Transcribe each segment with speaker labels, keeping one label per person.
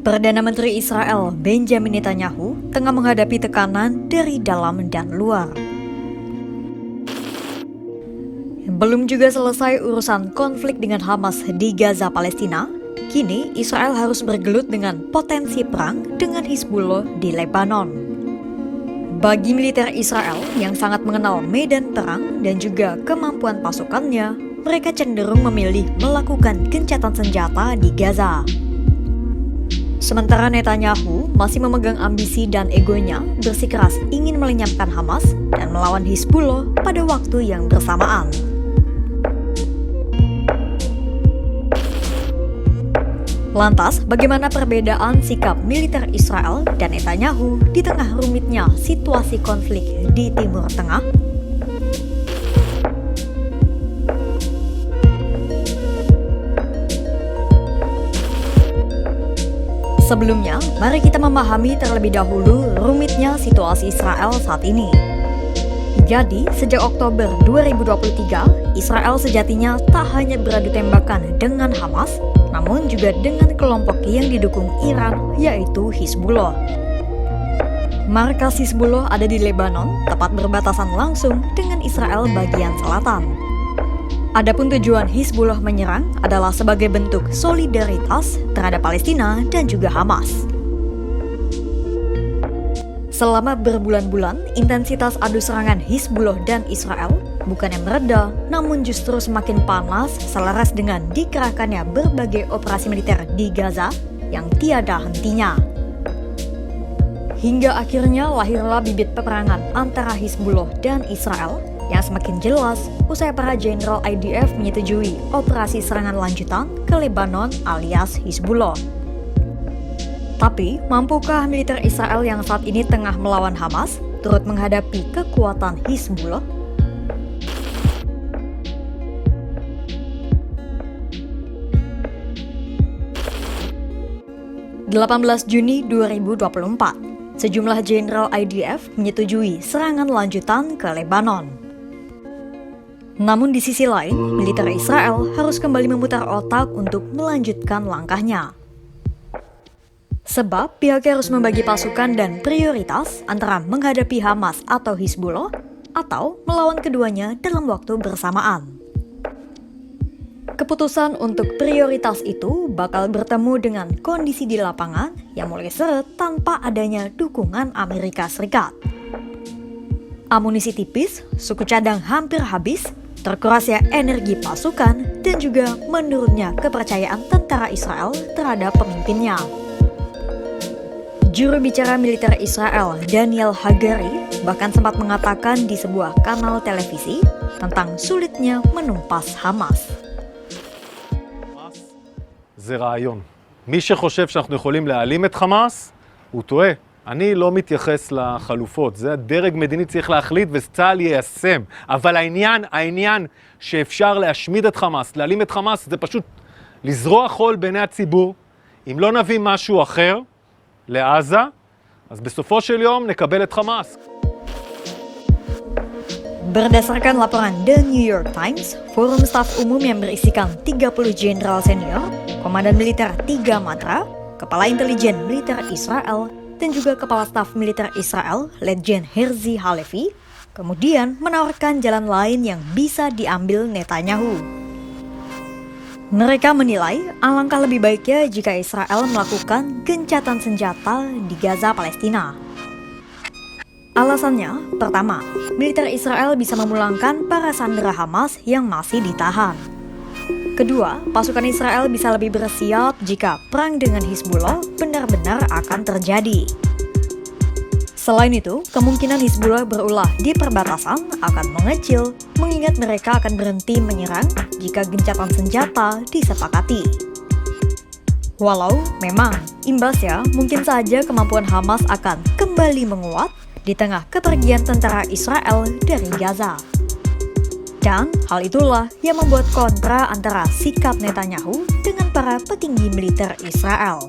Speaker 1: Perdana Menteri Israel Benjamin Netanyahu tengah menghadapi tekanan dari dalam dan luar. Belum juga selesai urusan konflik dengan Hamas di Gaza, Palestina, kini Israel harus bergelut dengan potensi perang dengan Hizbullah di Lebanon. Bagi militer Israel yang sangat mengenal medan perang dan juga kemampuan pasukannya, mereka cenderung memilih melakukan gencatan senjata di Gaza. Sementara Netanyahu masih memegang ambisi dan egonya bersikeras ingin melenyapkan Hamas dan melawan Hizbullah pada waktu yang bersamaan. Lantas, bagaimana perbedaan sikap militer Israel dan Netanyahu di tengah rumitnya situasi konflik di Timur Tengah? Sebelumnya, mari kita memahami terlebih dahulu rumitnya situasi Israel saat ini. Jadi, sejak Oktober 2023, Israel sejatinya tak hanya beradu tembakan dengan Hamas, namun juga dengan kelompok yang didukung Iran, yaitu Hizbullah. Markas Hizbullah ada di Lebanon, tepat berbatasan langsung dengan Israel bagian selatan. Adapun tujuan Hizbullah menyerang adalah sebagai bentuk solidaritas terhadap Palestina dan juga Hamas. Selama berbulan-bulan, intensitas adu serangan Hizbullah dan Israel bukannya mereda, namun justru semakin panas selaras dengan dikerahkannya berbagai operasi militer di Gaza yang tiada hentinya. Hingga akhirnya lahirlah bibit peperangan antara Hizbullah dan Israel yang semakin jelas usai para jenderal IDF menyetujui operasi serangan lanjutan ke Lebanon alias Hizbullah. Tapi, mampukah militer Israel yang saat ini tengah melawan Hamas turut menghadapi kekuatan Hizbullah? Juni 2024, sejumlah jenderal IDF menyetujui serangan lanjutan ke Lebanon. Namun di sisi lain, militer Israel harus kembali memutar otak untuk melanjutkan langkahnya. Sebab pihaknya harus membagi pasukan dan prioritas antara menghadapi Hamas atau Hizbullah atau melawan keduanya dalam waktu bersamaan. Keputusan untuk prioritas itu bakal bertemu dengan kondisi di lapangan yang mulai seret tanpa adanya dukungan Amerika Serikat. Amunisi tipis, suku cadang hampir habis, terkurasnya energi pasukan, dan juga menurunnya kepercayaan tentara Israel terhadap pemimpinnya. Juru bicara militer Israel, Daniel Hagari, bahkan sempat mengatakan di sebuah kanal televisi tentang sulitnya menumpas Hamas.
Speaker 2: זה רעיון. מי שחושב שאנחנו יכולים להעלים את חמאס, הוא טועה. אני לא מתייחס לחלופות, זה הדרג מדיני צריך להחליט וצה"ל יישם. אבל העניין שאפשר להשמיד את חמאס, להעלים את חמאס, זה פשוט לזרוע חול בעיני הציבור. אם לא נביא משהו אחר לעזה, אז בסופו של יום נקבל את חמאס.
Speaker 1: Berdasarkan laporan The New York Times, forum staf umum yang berisikan 30 jenderal senior, komandan militer 3 matra, kepala intelijen militer Israel, dan juga kepala staf militer Israel, Letjen Herzi Halevi, kemudian menawarkan jalan lain yang bisa diambil Netanyahu. Mereka menilai alangkah lebih baiknya jika Israel melakukan gencatan senjata di Gaza, Palestina. Alasannya, pertama, militer Israel bisa memulangkan para sandera Hamas yang masih ditahan. Kedua, pasukan Israel bisa lebih bersiap jika perang dengan Hizbullah benar-benar akan terjadi. Selain itu, kemungkinan Hizbullah berulah di perbatasan akan mengecil, mengingat mereka akan berhenti menyerang jika gencatan senjata disepakati. Walau memang imbasnya mungkin saja kemampuan Hamas akan kembali menguat di tengah kepergian tentara Israel dari Gaza. Dan hal itulah yang membuat kontra antara sikap Netanyahu dengan para petinggi militer Israel.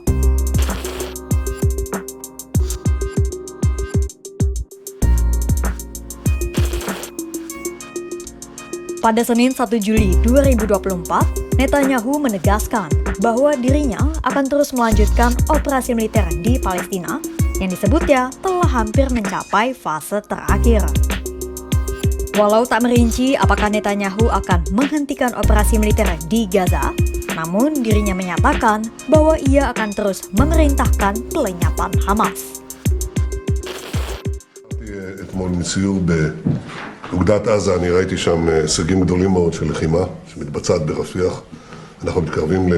Speaker 1: Pada Senin 1 Juli 2024, Netanyahu menegaskan bahwa dirinya akan terus melanjutkan operasi militer di Palestina yang disebutnya telah hampir mencapai fase terakhir. Walau tak merinci apakah Netanyahu akan menghentikan operasi militer di Gaza, namun dirinya menyatakan bahwa ia akan terus memerintahkan pelenyapan Hamas.
Speaker 3: אתמול מסיור באוגדת עזה, אני ראיתי שם הישגים גדולים מאוד של לחימה שמתבצעת ברפיח. אנחנו מתקרבים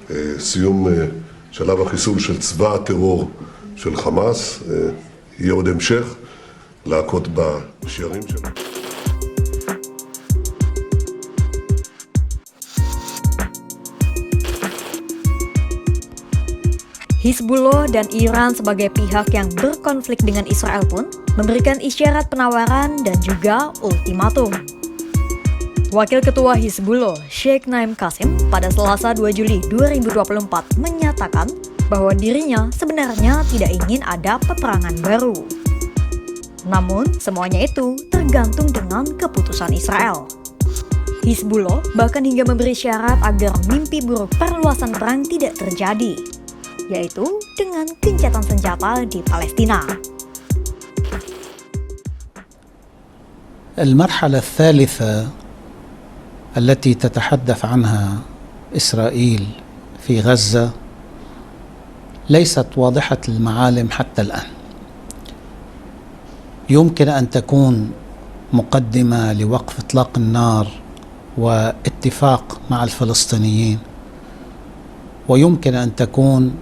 Speaker 3: לסיום שלב החיסול של צבא הטרור של חמאס. יהיה עוד המשך להכות בשיירים שלנו.
Speaker 1: Hizbullah dan Iran sebagai pihak yang berkonflik dengan Israel pun memberikan isyarat penawaran dan juga ultimatum. Wakil Ketua Hizbullah, Sheikh Naim Qasim, pada Selasa 2 Juli 2024 menyatakan bahwa dirinya sebenarnya tidak ingin ada peperangan baru. Namun, semuanya itu tergantung dengan keputusan Israel. Hizbullah bahkan hingga memberi syarat agar mimpi buruk perluasan perang tidak terjadi, yaitu dengan gencatan senjata di Palestina.
Speaker 4: المرحلة الثالثة التي تتحدث عنها إسرائيل في غزة ليست واضحة المعالم حتى الآن. يمكن أن تكون مقدمة لوقف إطلاق النار واتفاق مع الفلسطينيين، ويمكن أن تكون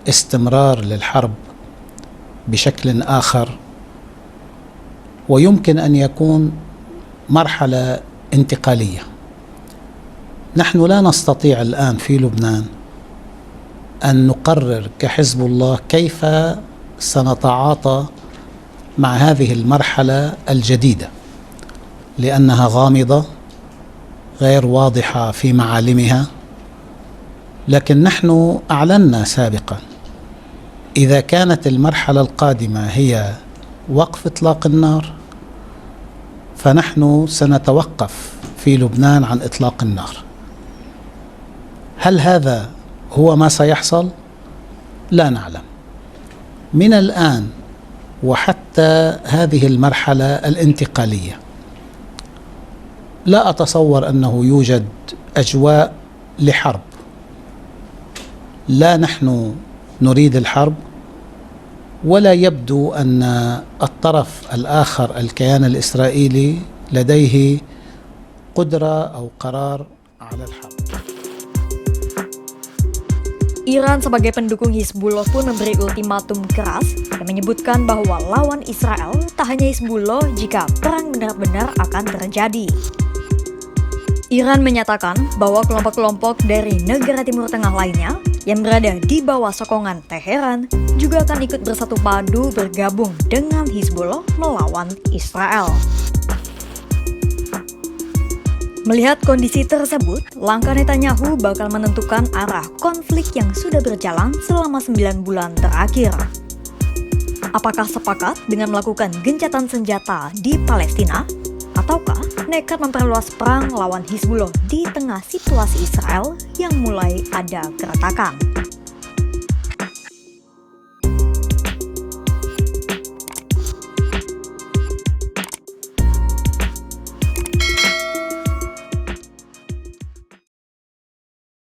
Speaker 4: استمرار للحرب بشكل آخر، ويمكن أن يكون مرحلة انتقالية. نحن لا نستطيع الآن في لبنان أن نقرر كحزب الله كيف سنتعاطى مع هذه المرحلة الجديدة، لأنها غامضة غير واضحة في معالمها. لكن نحن أعلنا سابقا إذا كانت المرحلة القادمة هي وقف إطلاق النار، فنحن سنتوقف في لبنان عن إطلاق النار. هل هذا هو ما سيحصل؟ لا نعلم. من الآن وحتى هذه المرحلة الانتقالية لا أتصور أنه يوجد أجواء لحرب. لا نحن نريد الحرب، ولا يبدو أن الطرف الآخر الكيان الإسرائيلي لديه قدرة أو قرار على الحرب.
Speaker 1: Iran sebagai pendukung Hizbullah pun memberi ultimatum keras yang menyebutkan bahwa lawan Israel tak hanya Hizbullah jika perang benar-benar akan terjadi. Iran menyatakan bahwa kelompok-kelompok dari negara Timur Tengah lainnya yang berada di bawah sokongan Teheran juga akan ikut bersatu padu bergabung dengan Hizbullah melawan Israel. Melihat kondisi tersebut, langkah Netanyahu bakal menentukan arah konflik yang sudah berjalan selama 9 bulan terakhir. Apakah sepakat dengan melakukan gencatan senjata di Palestina? Ataukah nekat memperluas perang lawan Hizbullah di tengah situasi Israel yang mulai ada keretakan?